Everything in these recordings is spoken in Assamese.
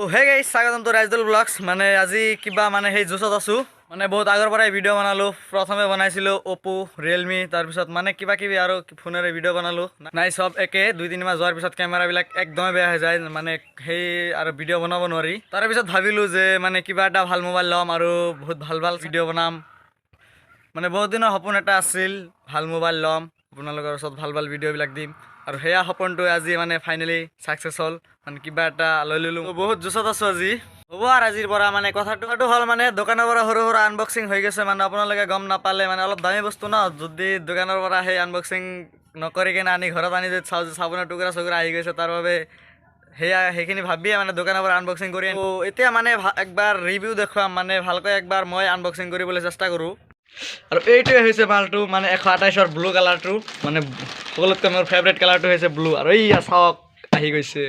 হে গাইছ স্বাগতম তো ৰাজদুল ব্লগছ মানে আজি কিবা মানে সেই জুচত আছো মানে বহুত আগৰ পৰাই ভিডিঅ' বনালো প্ৰথমে বনাইছিলো অপো ৰিয়েলমি তাৰপিছত মানে কিবা কিবি আৰু ফোনেৰে ভিডিঅ' বনালো নাই সব একে 2-3 মাহ যোৱাৰ পিছত কেমেৰাবিলাক একদমেই বেয়া হৈ যায় মানে সেই আৰু ভিডিঅ' বনাব নোৱাৰি তাৰপিছত ভাবিলো যে মানে কিবা এটা ভাল মোবাইল ল'ম আৰু বহুত ভাল ভাল ভিডিঅ' বনাম মানে বহুত দিনৰ সপোন এটা আছিল ভাল মোবাইল ল'ম আপোনালোকৰ ওচৰত ভাল ভাল ভিডিঅ'বিলাক দিম আৰু সেয়া সপোনটো আজি মানে ফাইনেলি সাকসেছ হ'ল মানে কিবা এটা লৈ ললো বহুত জোচত আছো আজি হ'ব আৰু আজিৰ পৰা মানে কথাটো হ'ল মানে দোকানৰ পৰা সৰু সৰু আনবক্সিং হৈ গৈছে মানে আপোনালোকে গম নাপালে মানে অলপ দামী বস্তু ন যদি দোকানৰ পৰা সেই আনবক্সিং নকৰি কিনে আনি ঘৰত আনি যদি চাওঁ যে চাবোনৰ টুকুৰা চুকুৰা আহি গৈছে তাৰ বাবে সেইখিনি ভাবিয়ে মানে দোকানৰ পৰা আনবক্সিং কৰি এতিয়া মানে একবাৰ ৰিভিউ দেখুৱাম মানে ভালকৈ একবাৰ মই আনবক্সিং কৰিবলৈ চেষ্টা কৰোঁ আৰু এইটোৱে হৈছে মালটো মানে 128ৰ ব্লু কালাৰটো মানে সকলোতকৈ মোৰ ফেভৰেট কালাৰটো হৈছে ব্লু আৰু এইয়া চাওক আহি গৈছে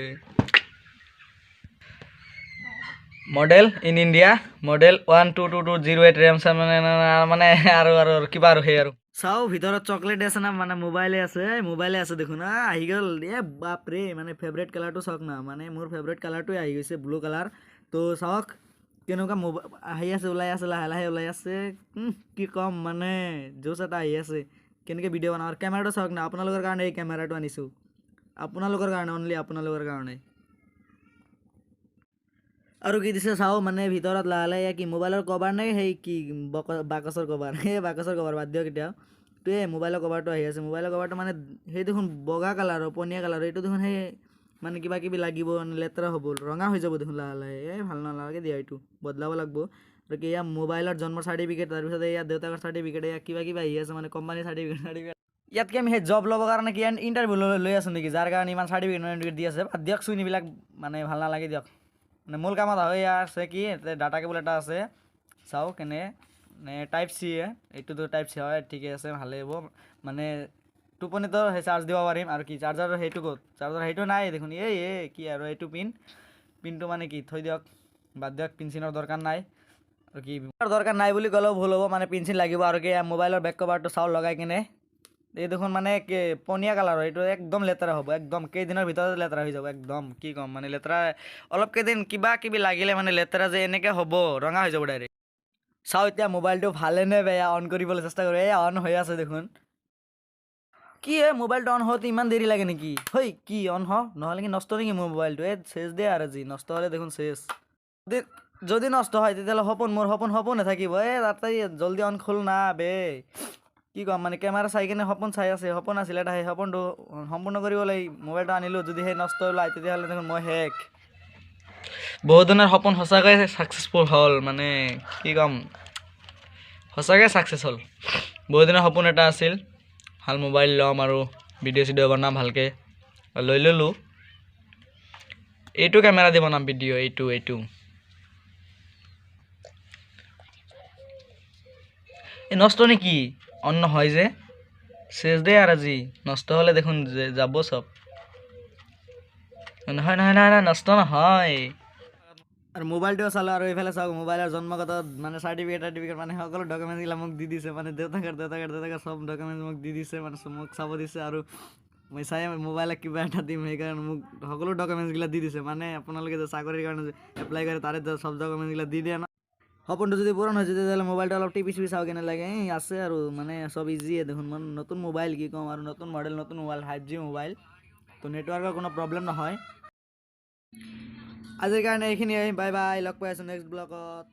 model in India model 122208 RAM মানে আৰু কিবা আৰু সেই আৰু চাও ভিতৰত চকলেট আছে না মানে মোবাইলে আছে দেখোন আহি গ'ল বাপৰে মানে ফেভৰেট কালাৰটো চাওক না মানে মোৰ ফেভৰেট কালাৰটোৱে আহি গৈছে ব্লু কালাৰ তো চাওক কেনেকুৱা আহি আছে ওলাই আছে লাহে লাহে ওলাই আছে কি কম মানে জোচ এটা আহি আছে কেনেকৈ ভিডিঅ' বনাওঁ আৰু কেমেৰাটো চাওক না আপোনালোকৰ কাৰণে এই কেমেৰাটো আনিছোঁ আপোনালোকৰ কাৰণে অনলি আপোনালোকৰ কাৰণে আৰু কি দিছে চাওঁ মানে ভিতৰত লাহে লাহে কি মোবাইলৰ কভাৰ নে সেই কি বাকচৰ কভাৰ সেই বাকচৰ কভাৰ বাদ দিয়ক এতিয়া তো এই মোবাইলৰ কভাৰটো আহি আছে মোবাইলৰ কভাৰটো মানে সেই দেখোন বগা কালাৰৰ পনীয়া কালাৰ এইটো দেখোন সেই মানে কিবা কিবি লাগিব লেতেৰা হ'ব ৰঙা হৈ যাব দেখোন লাহে লাহে ভাল নালাগে দিয়া এইটো বদলাব লাগিব আৰু কি এয়া মোবাইলৰ জন্মৰ চাৰ্টিফিকেট তাৰপিছত এয়া দেউতাকৰ চাৰ্টিফিকেট এয়া কিবা কিবা আহি আছে মানে কোম্পানীৰ চাৰ্টিফিকেট ইয়াতকৈ আমি সেই জব ল'বৰ কাৰণে কি ইণ্টাৰভিউ লৈ আছোঁ নেকি যাৰ কাৰণে ইমান চাৰ্টিফিকেট দি আছে বাদ দিয়কচোন এইবিলাক মানে ভাল নালাগে দিয়ক মানে মূল কামত হৈ আছে কি ডাটা কেবল এটা আছে চাওঁ কেনে টাইপ চি এইটোতো টাইপ চি হয় ঠিকে আছে ভালেই হ'ব মানে টোপনিতো সেই চাৰ্জ দিব পাৰিম আৰু কি চাৰ্জাৰৰ সেইটো ক'ত চাৰ্জাৰ সেইটো নাই দেখোন কি আৰু এইটো পিনটো মানে কি থৈ দিয়ক বাদ দিয়ক পিন চিনৰ দৰকাৰ নাই আৰু কি দৰকাৰ নাই বুলি ক'লেও ভুল হ'ব মানে পিন চিন লাগিব আৰু কি মোবাইলৰ বেক কভাৰটো চাউল লগাই কিনে এই দেখোন মানে কি পনীয়া কালাৰৰ এইটো একদম লেতেৰা হ'ব একদম কেইদিনৰ ভিতৰতে লেতেৰা হৈ যাব একদম কি ক'ম মানে লেতেৰা অলপ কেইদিন কিবা কিবি লাগিলে মানে লেতেৰা যে এনেকৈ হ'ব ৰঙা হৈ যাব ডাইৰেক্ট চাওঁ এতিয়া মোবাইলটো ভালে নে বেয়া অন কৰিবলৈ চেষ্টা কৰোঁ অন হৈ আছে দেখোন কি মোবাইলটো অন হওঁতে ইমান দেৰি লাগে নেকি কি অন নহ'লে কি নষ্ট নেকি মোৰ মোবাইলটো চেচ দে আৰু আজি নষ্ট হ'লে দেখোন চেচ যদি নষ্ট হয় তেতিয়াহ'লে মোৰ সপোন নাথাকিব তাতে জলদি অন খোল না বে কি ক'ম মানে কেমেৰা চাই কিনে সপোন চাই আছে সপোন আছিলে এটা সেই সপোনটো সম্পূৰ্ণ কৰিবলৈ মোবাইলটো আনিলোঁ যদি সেই নষ্ট ওলায় তেতিয়াহ'লে দেখোন মই শেষ বহুত দিনৰ সপোন সঁচাকৈ ছাকচেছফুল হ'ল মানে কি ক'ম সঁচাকৈ ছাকচেছ হ'ল বহুত দিনৰ সপোন এটা আছিল ভাল মোবাইল ল'ম আৰু ভিডিঅ' চিডিঅ' বনাম ভালকৈ লৈ ল'লোঁ এইটো কেমেৰা দি বনাম ভিডিঅ' এইটো নষ্ট নেকি অন নহয় যে চেচ দে আৰু আজি নষ্ট হ'লে দেখোন যাব চব নহয় নষ্ট নহয় আৰু মোবাইলটোও চালোঁ আৰু এইফালে চাওক মোবাইলৰ জন্মগত মানে চাৰ্টিফিকেট মানে সকলো ডকুমেণ্টছবিলাক মোক দি দিছে মানে দেউতাকৰ চব ডকুমেণ্টছ মোক দি দিছে মানে মোক চাব দিছে আৰু মই চাই মোবাইলত কিবা এটা দিম সেইকাৰণে মোক সকলো ডকুমেণ্টছবিলাক দি দিছে মানে আপোনালোকে যে চাকৰিৰ কাৰণে যে এপ্লাই কৰে তাৰে চব ডকুমেণ্টছবিলাক দি দিয়ে ন সপোনটো যদি পূৰণ হৈছে তেতিয়াহ'লে মোবাইলটো অলপ টিপি চাওঁ কেনে লাগে আছে আৰু মানে চব ইজিয়ে দেখোন মানে নতুন মোবাইল কি ক'ম আৰু নতুন মডেল নতুন মোবাইল 5G মোবাইল তো নেটৱৰ্কৰ কোনো প্ৰব্লেম নহয় আজিৰ কাৰণে এইখিনিয়ে বাই বাই লগ পাই আছোঁ নেক্সট ব্লগত